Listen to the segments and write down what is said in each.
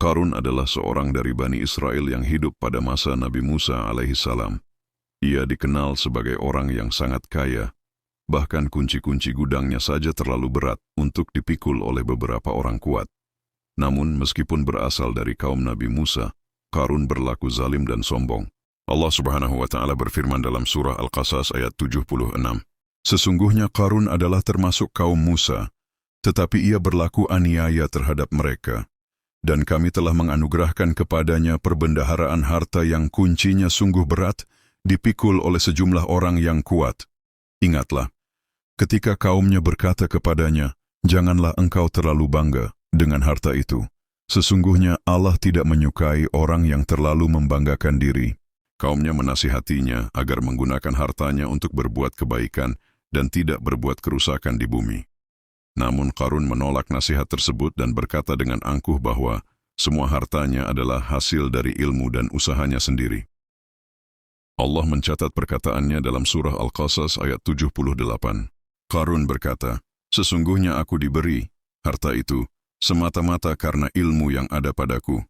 Qarun adalah seorang dari Bani Israel yang hidup pada masa Nabi Musa alaihissalam. Ia dikenal sebagai orang yang sangat kaya, bahkan kunci-kunci gudangnya saja terlalu berat untuk dipikul oleh beberapa orang kuat. Namun meskipun berasal dari kaum Nabi Musa, Qarun berlaku zalim dan sombong. Allah Subhanahu wa Ta'ala berfirman dalam surah Al-Qasas ayat 76. Sesungguhnya Qarun adalah termasuk kaum Musa, tetapi ia berlaku aniaya terhadap mereka. Dan kami telah menganugerahkan kepadanya perbendaharaan harta yang kuncinya sungguh berat, dipikul oleh sejumlah orang yang kuat. Ingatlah, ketika kaumnya berkata kepadanya, "Janganlah engkau terlalu bangga dengan harta itu. Sesungguhnya Allah tidak menyukai orang yang terlalu membanggakan diri." Kaumnya menasihatinya agar menggunakan hartanya untuk berbuat kebaikan dan tidak berbuat kerusakan di bumi. Namun Qarun menolak nasihat tersebut dan berkata dengan angkuh bahwa semua hartanya adalah hasil dari ilmu dan usahanya sendiri. Allah mencatat perkataannya dalam surah Al-Qasas ayat 78. Qarun berkata, "Sesungguhnya aku diberi harta itu semata-mata karena ilmu yang ada padaku.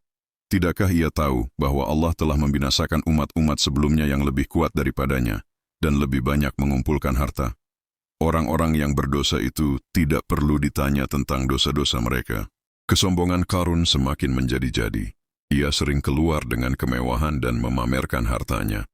Tidakkah ia tahu bahwa Allah telah membinasakan umat-umat sebelumnya yang lebih kuat daripadanya dan lebih banyak mengumpulkan harta? Orang-orang yang berdosa itu tidak perlu ditanya tentang dosa-dosa mereka." Kesombongan Qarun semakin menjadi-jadi. Ia sering keluar dengan kemewahan dan memamerkan hartanya.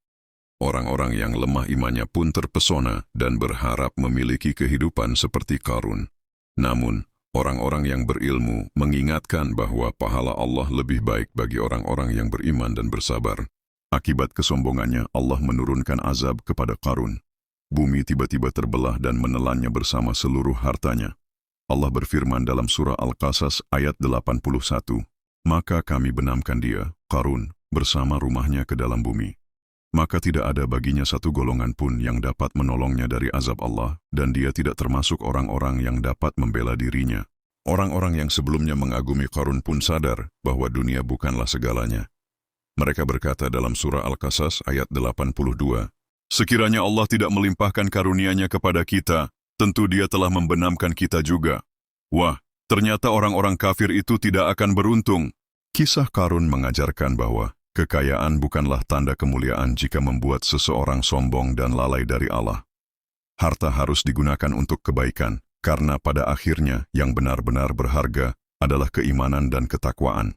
Orang-orang yang lemah imannya pun terpesona dan berharap memiliki kehidupan seperti Qarun. Namun, orang-orang yang berilmu mengingatkan bahwa pahala Allah lebih baik bagi orang-orang yang beriman dan bersabar. Akibat kesombongannya, Allah menurunkan azab kepada Qarun. Bumi tiba-tiba terbelah dan menelannya bersama seluruh hartanya. Allah berfirman dalam surah Al-Qasas ayat 81, "Maka kami benamkan dia, Qarun, bersama rumahnya ke dalam bumi. Maka tidak ada baginya satu golongan pun yang dapat menolongnya dari azab Allah, dan dia tidak termasuk orang-orang yang dapat membela dirinya." Orang-orang yang sebelumnya mengagumi Qarun pun sadar bahwa dunia bukanlah segalanya. Mereka berkata dalam surah Al-Qasas ayat 82, "Sekiranya Allah tidak melimpahkan karunia-Nya kepada kita, tentu Dia telah membenamkan kita juga. Wah, ternyata orang-orang kafir itu tidak akan beruntung." Kisah Qarun mengajarkan bahwa kekayaan bukanlah tanda kemuliaan jika membuat seseorang sombong dan lalai dari Allah. Harta harus digunakan untuk kebaikan, karena pada akhirnya yang benar-benar berharga adalah keimanan dan ketakwaan.